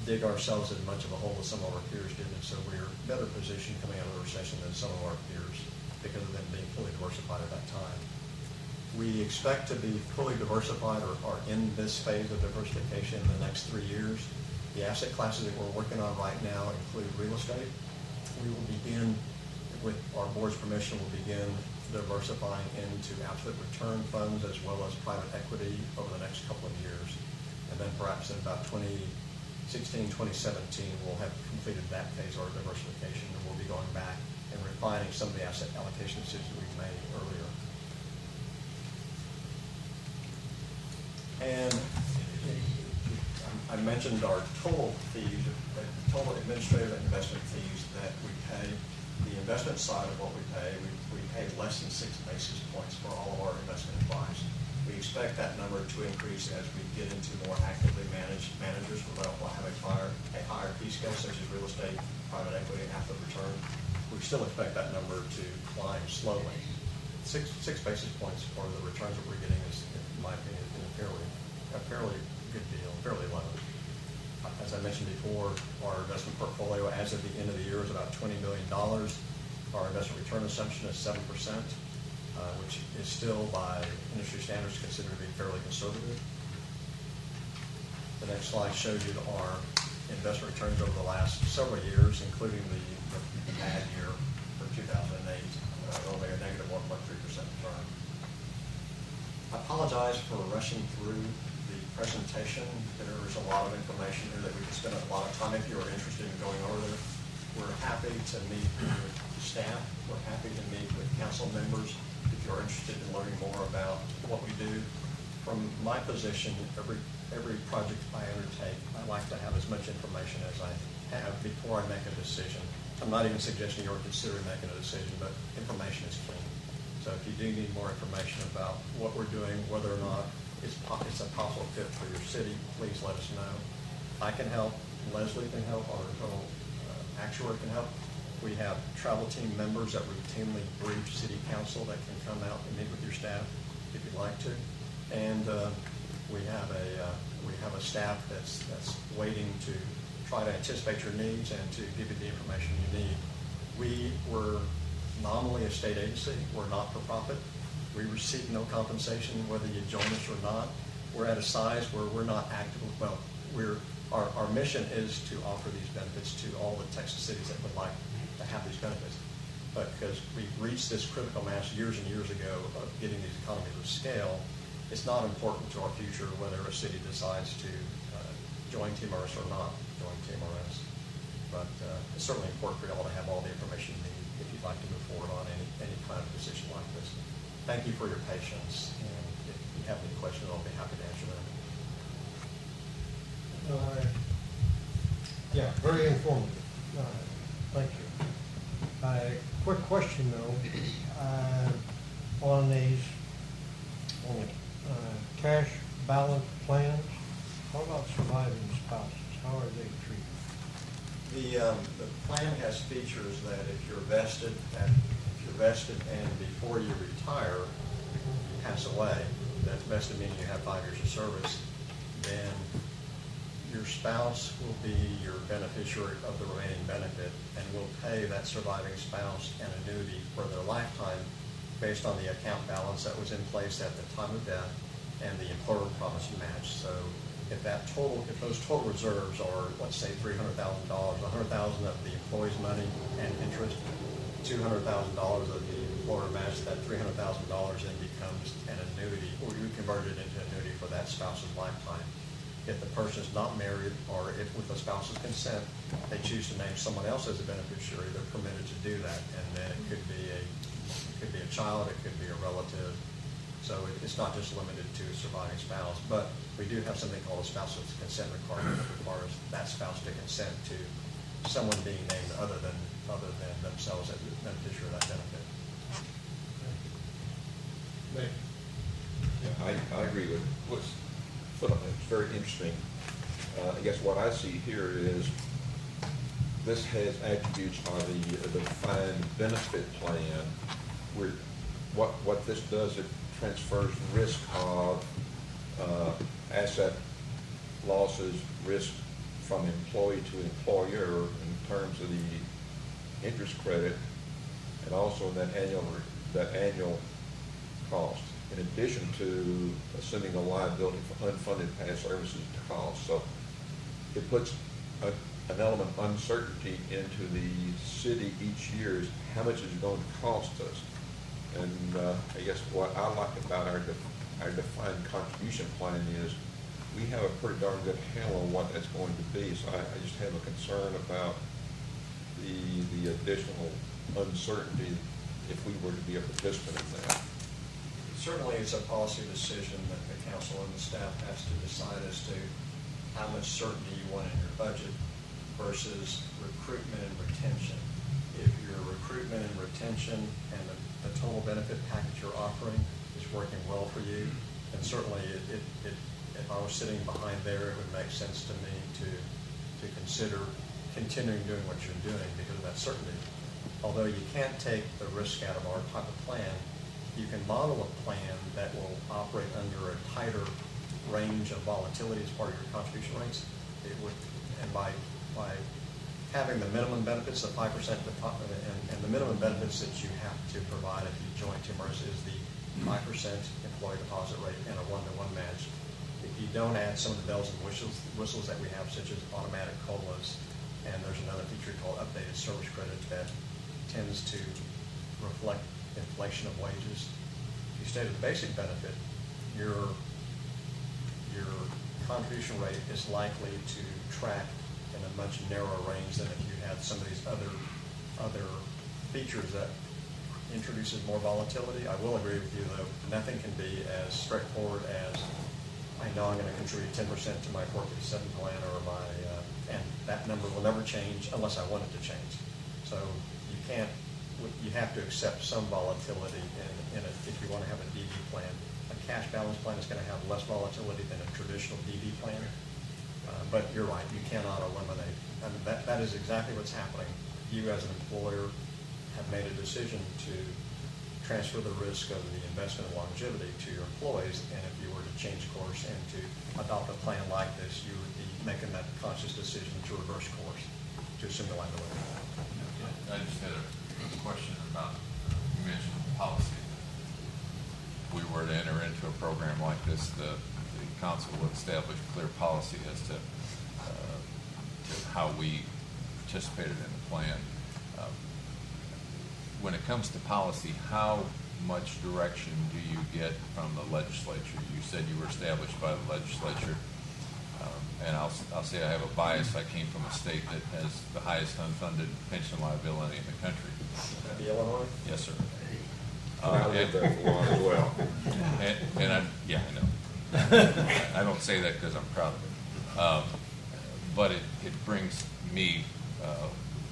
dig ourselves as much of a hole as some of our peers did, and so we were better positioned coming out of the recession than some of our peers because of them being fully diversified at that time. We expect to be fully diversified or in this phase of diversification in the next 3 years. The asset classes that we're working on right now include real estate. We will begin, with our board's permission, we'll begin diversifying into absolute return funds as well as private equity over the next couple of years. And then perhaps in about 2016, 2017, we'll have completed that phase of our diversification, and we'll be going back and refining some of the asset allocation decisions we've made earlier. And I mentioned our total fees, total administrative and investment fees that we pay. The investment side of what we pay less than 6 basis points for all of our investment advice. We expect that number to increase as we get into more actively managed managers who will have a higher fee scale, such as real estate, private equity, and absolute return. We still expect that number to climb slowly. Six basis points for the returns that we're getting is, in my opinion, a fairly good deal, fairly low. As I mentioned before, our investment portfolio as of the end of the year is about $20 million. Our investment return assumption is 7%, which is still by industry standards considered to be fairly conservative. The next slide shows you our investment returns over the last several years, including the bad year for 2008, only a negative 1.3% return. I apologize for rushing through the presentation. There's a lot of information here that we can spend a lot of time. If you're interested in going over there, we're happy to meet with staff. We're happy to meet with council members if you're interested in learning more about what we do. From my position, every project I undertake, I like to have as much information as I have before I make a decision. I'm not even suggesting you're considering making a decision, but information is king. So if you do need more information about what we're doing, whether or not it's a possible fit for your city, please let us know. I can help. Leslie can help. Our internal actuary can help. We have travel team members that routinely brief city council that can come out and meet with your staff if you'd like to. And we have a staff that's waiting to try to anticipate your needs and to give you the information you need. We were nominally a state agency. We're not for profit. We receive no compensation whether you join us or not. We're at a size where we're not actively, well, our mission is to offer these benefits to all the Texas cities that would like to have these benefits. But because we've reached this critical mass years and years ago of getting these economies of scale, it's not important to our future whether a city decides to join TMRS or not join TMRS. But it's certainly important for you all to have all the information you need if you'd like to move forward on any kind of decision like this. Thank you for your patience, and if you have any questions, I'll be happy to answer them. Yeah, very informative. Thank you. Quick question though, on these cash balance plans, how about surviving spouses? How are they treated? The plan has features that if you're vested and before you retire, you pass away, that's vested meaning you have 5 years of service, then your spouse will be your beneficiary of the remaining benefit and will pay that surviving spouse an annuity for their lifetime based on the account balance that was in place at the time of death and the employer promise match. So if those total reserves are, let's say, $300,000, $100,000 of the employee's money and interest, $200,000 of the employer match, that $300,000 then becomes an annuity, or you can converted into annuity for that spouse's lifetime. If the person is not married, or if with the spouse's consent, they choose to name someone else as a beneficiary, they're permitted to do that. And then it could be a child, it could be a relative. So it's not just limited to a surviving spouse. But we do have something called a spouse's consent requirement that requires that spouse to consent to someone being named other than themselves as the beneficiary of that benefit. Yeah, I agree with what's put up. It's very interesting. I guess what I see here is this has attributes of a defined benefit plan where what this does, it transfers risk of asset losses, risk from employee to employer in terms of the interest credit, and also that annual cost, in addition to assuming the liability for unfunded past services to cost. So it puts an element of uncertainty into the city each year is how much is it going to cost us. And I guess what I like about our defined contribution plan is we have a pretty darn good handle on what that's going to be. So I just have a concern about the additional uncertainty if we were to be a participant in that. Certainly, it's a policy decision that the council and the staff has to decide as to how much certainty you want in your budget versus recruitment and retention. If your recruitment and retention and the total benefit package you're offering is working well for you, then certainly if I was sitting behind there, it would make sense to me to consider continuing doing what you're doing because of that certainty. Although you can't take the risk out of our type of plan, you can model a plan that will operate under a tighter range of volatility as part of your contribution rates. It would, and by having the minimum benefits of 5% and the minimum benefits that you have to provide if you join TMRS is the 5% employee deposit rate and a 1-to-1 match. If you don't add some of the bells and whistles that we have, such as automatic COLAs, and there's another feature called updated service credit that tends to reflect inflation of wages. If you stay at the basic benefit, your contribution rate is likely to track in a much narrower range than if you had some of these other features that introduces more volatility. I will agree with you though, nothing can be as straightforward as I know I'm going to contribute 10% to my 457 plan or and that number will never change unless I want it to change. So you have to accept some volatility in it if you want to have a DB plan. A cash balance plan is going to have less volatility than a traditional DB plan. But you're right, you cannot eliminate. I mean, that is exactly what's happening. You as an employer have made a decision to transfer the risk of the investment and longevity to your employees, and if you were to change course and to adopt a plan like this, you would be making that conscious decision to reverse course, to assume the liability. I just had a question about, you mentioned policy. If we were to enter into a program like this, the council would establish clear policy as to how we participated in the plan. When it comes to policy, how much direction do you get from the legislature? You said you were established by the legislature. And I'll say I have a bias. I came from a state that has the highest unfunded pension liability in the country. That'd be Illinois? Yes, sir. I lived there for a while as well. And I know. I don't say that because I'm proud of it. But it brings me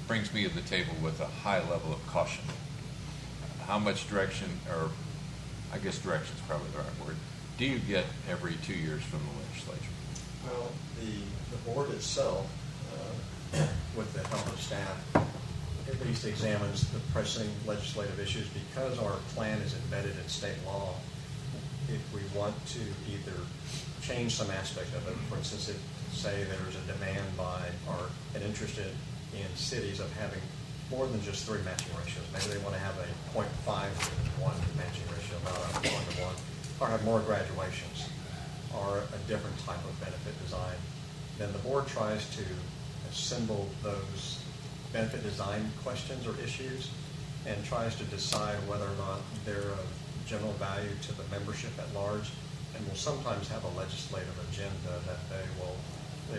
to the table with a high level of caution. How much direction, or I guess direction is probably the right word, do you get every 2 years from the legislature? Well, the board itself, with the help of staff, at least examines the pressing legislative issues because our plan is embedded in state law. If we want to either change some aspect of it, for instance, if say there's a demand by or an interest in cities of having more than just 3 matching ratios. Maybe they want to have a 0.5 to 1 matching ratio, not a 1 to 1, or have more graduations, or a different type of benefit design. Then the board tries to assemble those benefit design questions or issues and tries to decide whether or not they're of general value to the membership at large and will sometimes have a legislative agenda that they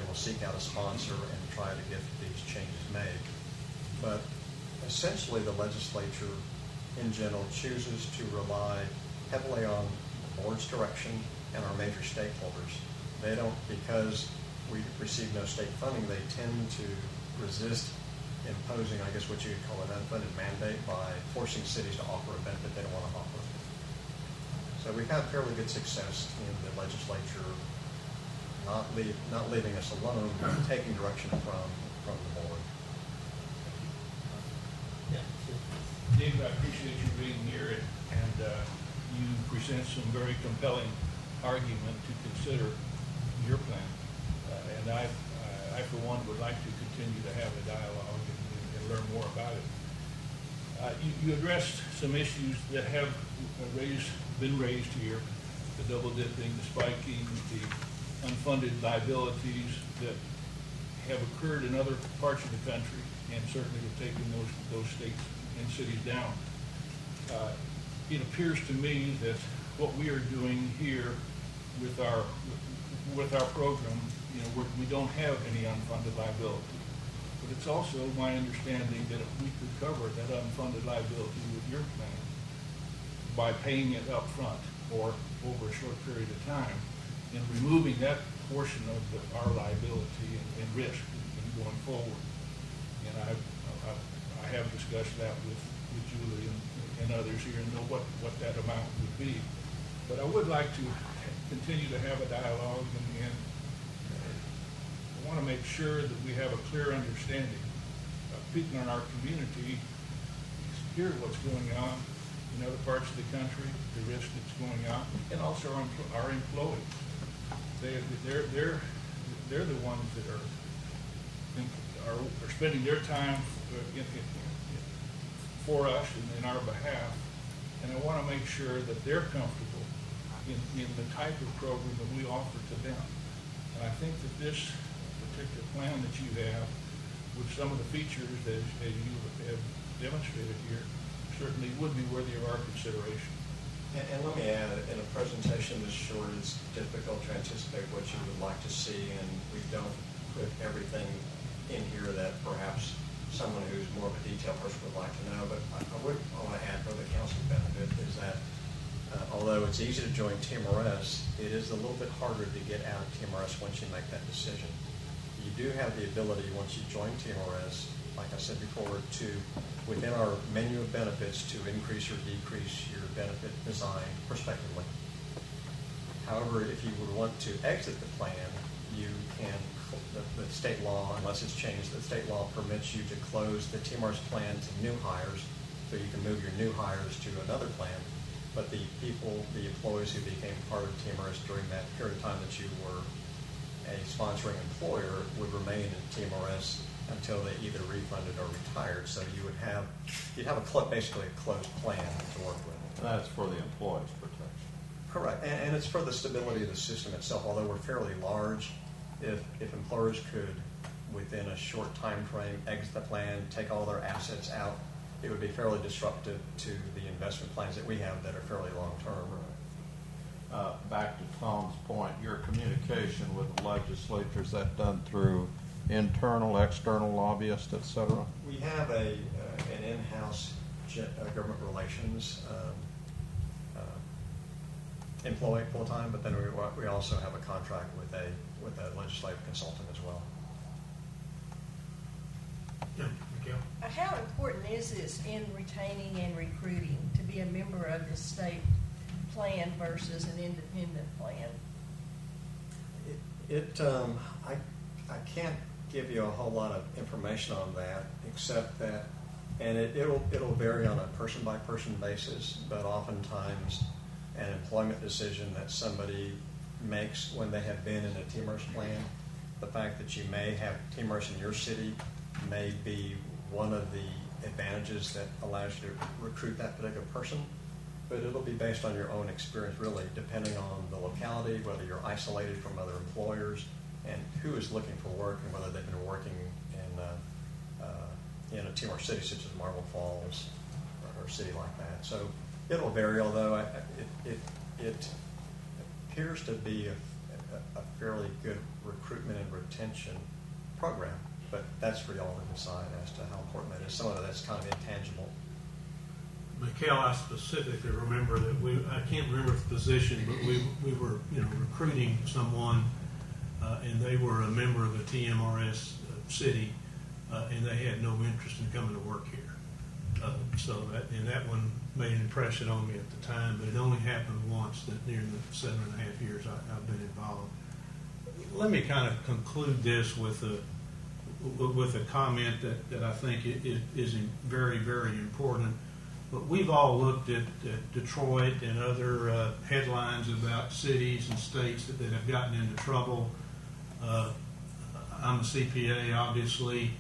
will seek out a sponsor and try to get these changes made. But essentially, the legislature in general chooses to rely heavily on the board's direction and our major stakeholders. They don't, because we receive no state funding, they tend to resist imposing, I guess what you could call an unfunded mandate by forcing cities to offer a benefit they don't want to offer. So we've had fairly good success in the legislature not leaving us alone, but taking direction from the board. David, I appreciate you being here, and you present some very compelling argument to consider your plan. And I, for one, would like to continue to have a dialogue and learn more about it. You addressed some issues that have been raised here: the double dipping, the spiking, the unfunded liabilities that have occurred in other parts of the country, and certainly have taken those states and cities down. It appears to me that what we are doing here with our program, we don't have any unfunded liability. But it's also my understanding that if we could cover that unfunded liability with your plan by paying it up front or over a short period of time, and removing that portion of our liability and risk in going forward. And I have discussed that with Julie and others here, and know what that amount would be. But I would like to continue to have a dialogue, and I want to make sure that we have a clear understanding. People in our community hear what's going on in other parts of the country, the risk that's going on, and also our employees. They're the ones that are spending their time for us and in our behalf, and I want to make sure that they're comfortable in the type of program that we offer to them. And I think that this particular plan that you have, with some of the features that as you have demonstrated here, certainly would be worthy of our consideration. And let me add, in a presentation this short, it's difficult to anticipate what you would like to see, and we don't put everything in here that perhaps someone who's more of a detailed person would like to know. But I want to add for the council benefit is that although it's easy to join TMRS, it is a little bit harder to get out of TMRS once you make that decision. You do have the ability, once you join TMRS, like I said before, to, within our menu of benefits, to increase or decrease your benefit design prospectively. However, if you would want to exit the plan, you can, the state law, unless it's changed, the state law permits you to close the TMRS plan to new hires, so you can move your new hires to another plan. But the employees who became part of TMRS during that period of time that you were a sponsoring employer would remain in TMRS until they either refunded or retired. So you'd have basically a closed plan to work with. That's for the employees' protection. Correct, and it's for the stability of the system itself. Although we're fairly large, if employers could, within a short time frame, exit the plan, take all their assets out, it would be fairly disruptive to the investment plans that we have that are fairly long term. Back to Tom's point, your communication with the legislature, is that done through internal, external lobbyists, et cetera? We have an in-house government relations employee full-time, but then we also have a contract with a legislative consultant as well. How important is this in retaining and recruiting to be a member of the state plan versus an independent plan? I can't give you a whole lot of information on that, except that, and it'll vary on a person-by-person basis, but oftentimes an employment decision that somebody makes when they have been in a TMRS plan, the fact that you may have TMRS in your city may be one of the advantages that allows you to recruit that particular person, but it'll be based on your own experience, really, depending on the locality, whether you're isolated from other employers, and who is looking for work, and whether they've been working in a TMRS city such as Marble Falls or a city like that. So it'll vary, although appears to be a fairly good recruitment and retention program, but that's for y'all to decide as to how important that is. Some of that's kind of intangible. Mikhail, I specifically remember that I can't remember the position, but we were recruiting someone, and they were a member of a TMRS city, and they had no interest in coming to work here. So that one made an impression on me at the time, but it only happened once during the 7.5 years I've been involved. Let me kind of conclude this with a comment that I think is very, very important. But we've all looked at Detroit and other headlines about cities and states that have gotten into trouble. I'm a CPA, obviously.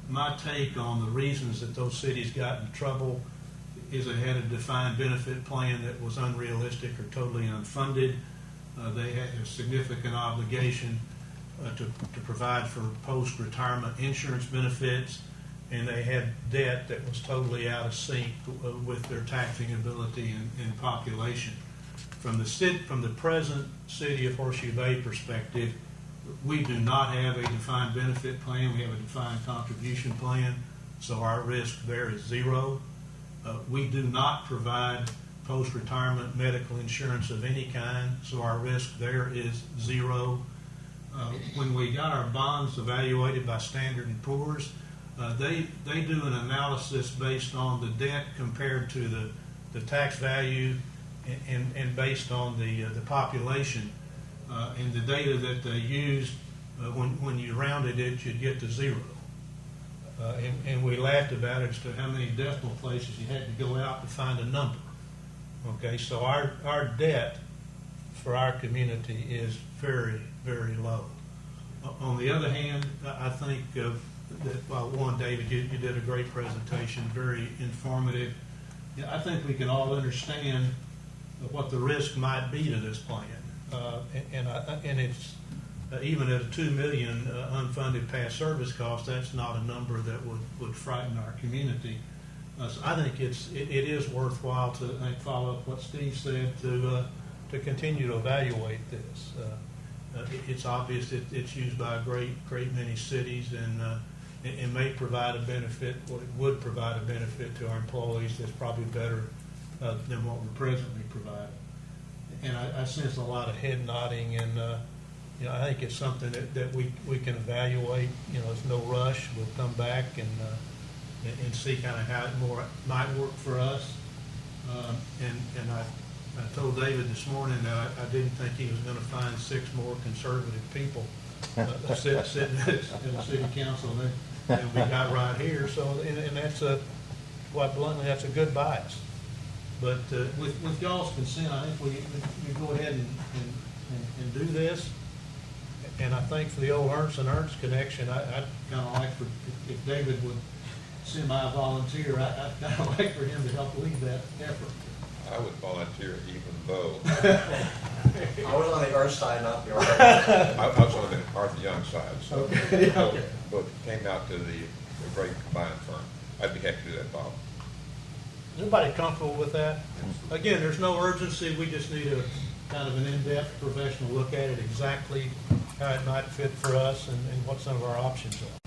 My take on the reasons that those cities got in trouble is they had a defined benefit plan that was unrealistic or totally unfunded. They had a significant obligation to provide for post-retirement insurance benefits, and they had debt that was totally out of sync with their taxing ability and population. From the present city of Horseshoe Bay perspective, we do not have a defined benefit plan. We have a defined contribution plan, so our risk there is zero. We do not provide post-retirement medical insurance of any kind, so our risk there is zero. When we got our bonds evaluated by Standard & Poor's, they do an analysis based on the debt compared to the tax value and based on the population. And the data that they used, when you rounded it, you'd get to zero. And we laughed about it as to how many decimal places you had to go out to find a number. Okay, so our debt for our community is very, very low. On the other hand, I think David, you did a great presentation, very informative. I think we can all understand what the risk might be to this plan. And it's even at a $2 million unfunded past service cost, that's not a number that would frighten our community. So I think it is worthwhile to follow up what Steve said to continue to evaluate this. It's obvious it's used by a great many cities and may provide a benefit. Well, it would provide a benefit to our employees that's probably better than what we're presently providing. And I sense a lot of head nodding, and I think it's something that we can evaluate. It's no rush. We'll come back and see kind of how it might work for us. And I told David this morning that I didn't think he was going to find 6 more conservative people sitting in the city council than we got right here. So, and that's quite bluntly, that's a good bias. But with y'all's consent, I think we go ahead and do this. And I think for the old Ernst and Ernst connection, I'd kind of like if David would semi-volunteer, I'd kind of like for him to help lead that effort. I would volunteer even though. I was on the Ernst side, not the Arthur. I was on the Arthur Young side, so Okay. both came out to the great combined firm. I'd be happy to do that, Bob. Is everybody comfortable with that? Again, there's no urgency. We just need a kind of an in-depth professional look at it, exactly how it might fit for us and what some of our options are.